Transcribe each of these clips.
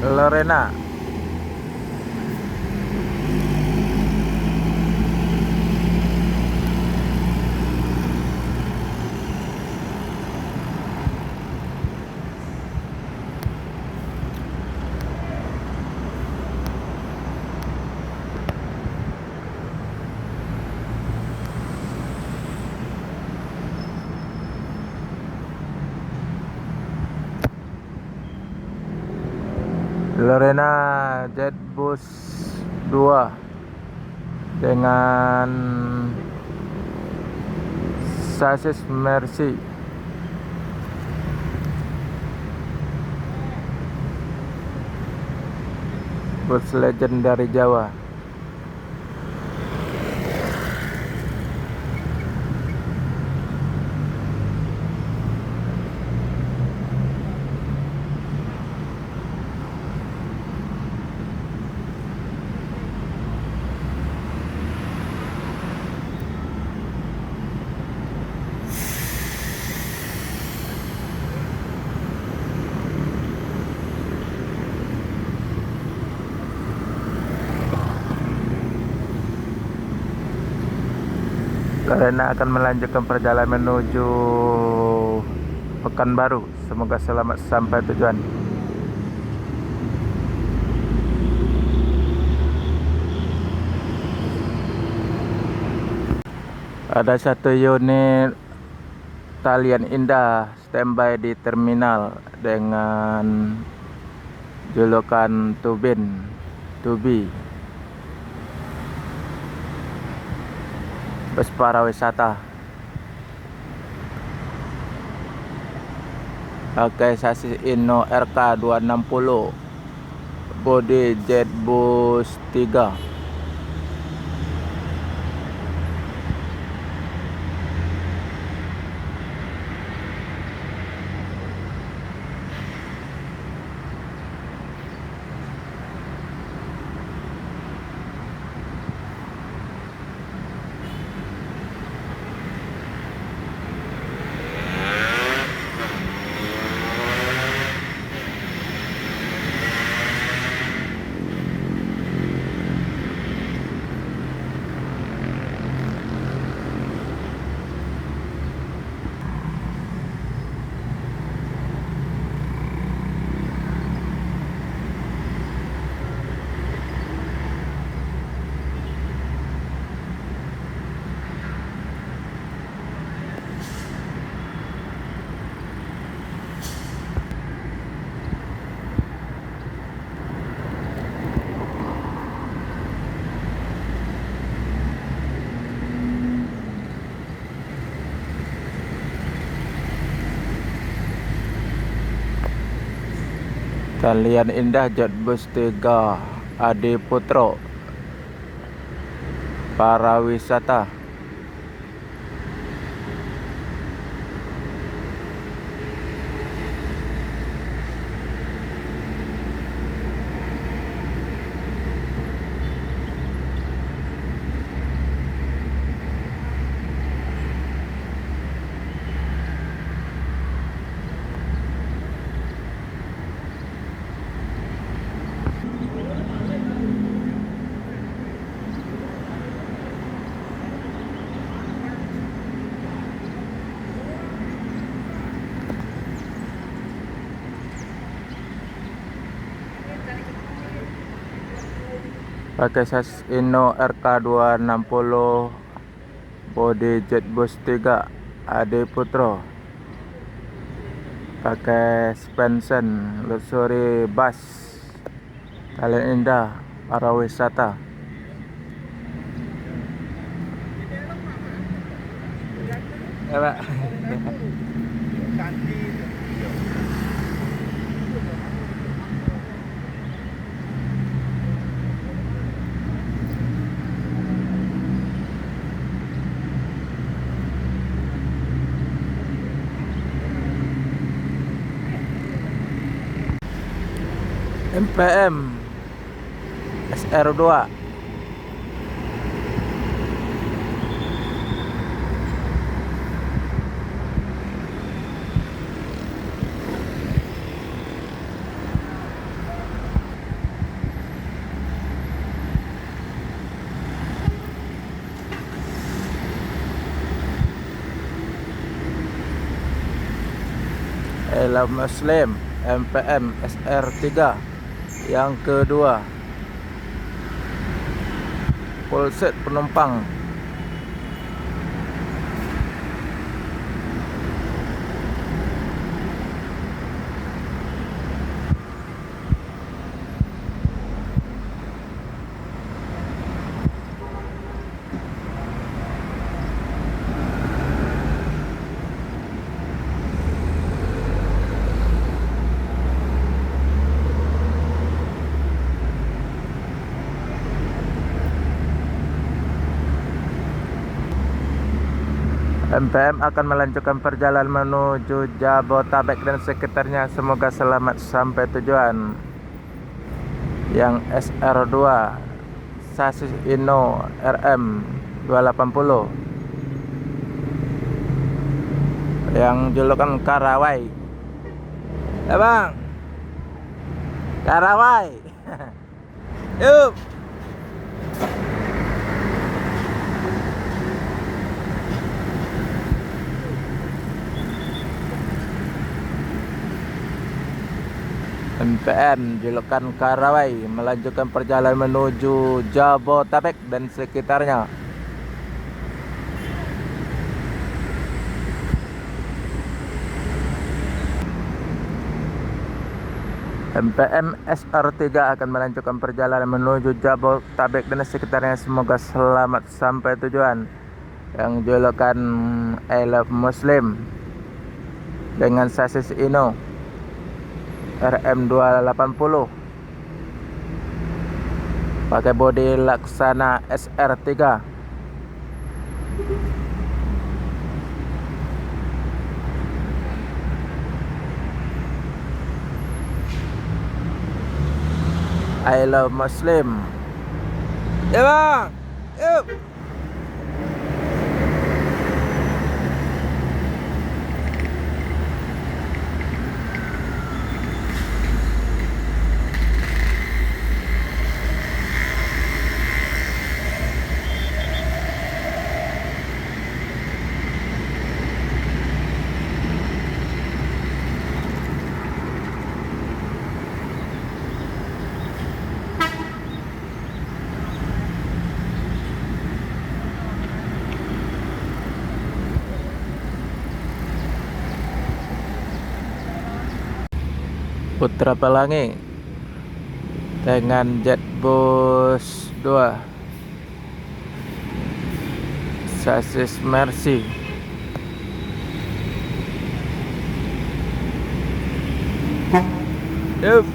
Lorena. Lorena Jetbus 2 dengan sasis Mercy. Bus legend dari Jawa. Lorena akan melanjutkan perjalanan menuju Pekanbaru. Semoga selamat sampai tujuan. Ada satu unit Talian Indah standby di terminal dengan julukan Tubi. Bus para wisata. Pakai sasis Inno RK 260, bodi Jetbus 3. Talian Indah Jetbus 3 Adi Putro para wisata. Pakai sasis Inno RK 260, bodi Jetbus 3 Adi Putro. Pakai suspension luxury bus Talian Indah para wisata. Ya, Pak. MPM SR2. I Love Muslim MPM SR3 yang kedua, full set penumpang. MPM akan melanjutkan perjalanan menuju Jabotabek dan sekitarnya. Semoga selamat sampai tujuan. Yang SR2 sasis Inno RM 280 yang julukan Karawai. Ya bang, Karawai. Yuk. MPM julukan Karawai melanjutkan perjalanan menuju Jabotabek dan sekitarnya. MPM SR3 akan melanjutkan perjalanan menuju Jabotabek dan sekitarnya. Semoga selamat sampai tujuan. Yang julukan I Love Muslim dengan sasis Inno RM 280 pakai bodi Laksana SR3. I Love Muslim. Ya bang, yuk. Putra Pelangi dengan Jetbus 2 sasis Mercy. Yup.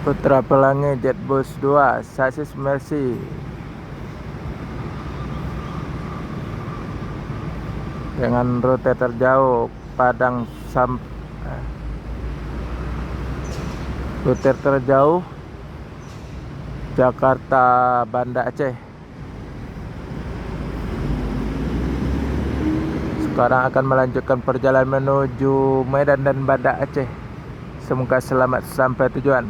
Putra Pelangi Jetbus 2 sasis Mercy dengan rute terjauh Padang rute terjauh Jakarta Banda Aceh. Sekarang akan melanjutkan perjalanan menuju Medan dan Banda Aceh. Semoga selamat sampai tujuan.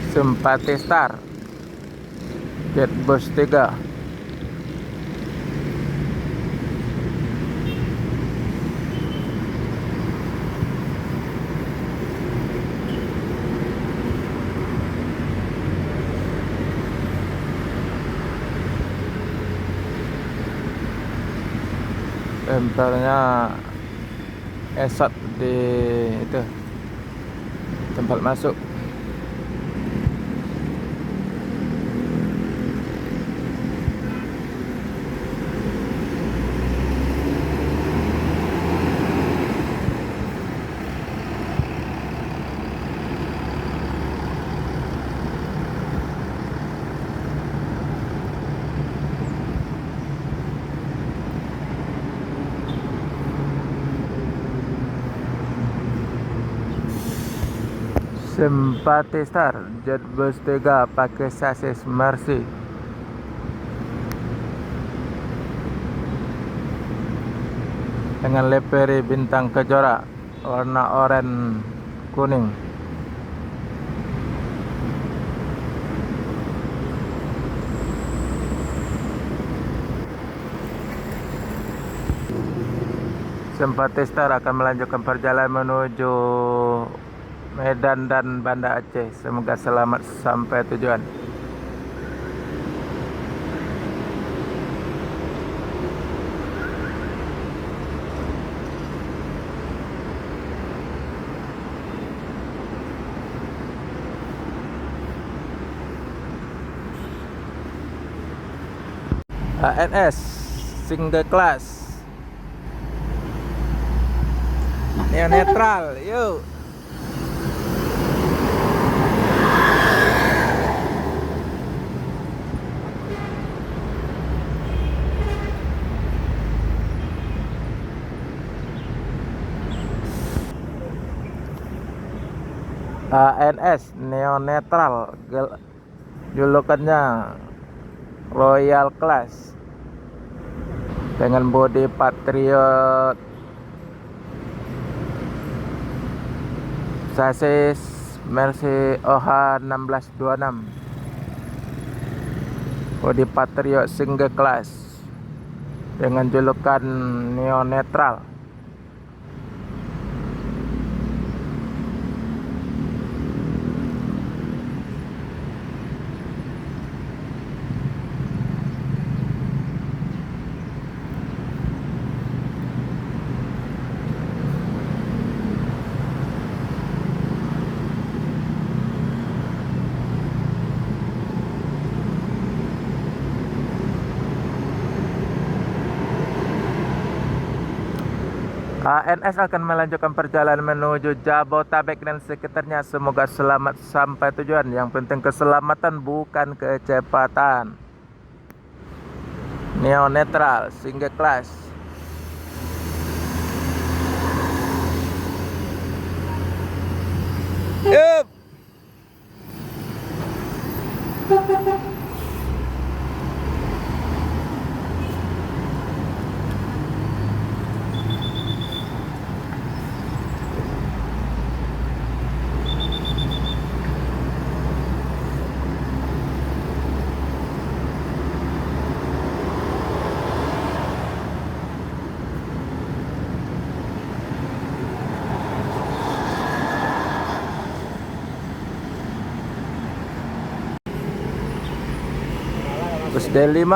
Simpati Star Jetbus 3 bempernya esot di itu tempat masuk. Simpatistar Jet Bus 3 pakai sasis Mercy. Dengan livery bintang kejora warna oranye kuning. Simpatistar akan melanjutkan perjalanan menuju Medan dan Banda Aceh. Semoga selamat sampai tujuan. ANS single class neo netral, yuk. ANS neo netral, julukannya Royal Class dengan bodi Patriot, sasis Mercy OH 1626, bodi Patriot single class dengan julukan neo netral. ANS akan melanjutkan perjalanan menuju Jabotabek dan sekitarnya. Semoga selamat sampai tujuan. Yang penting keselamatan, bukan kecepatan. Neo netral single class. Yup. Bus D5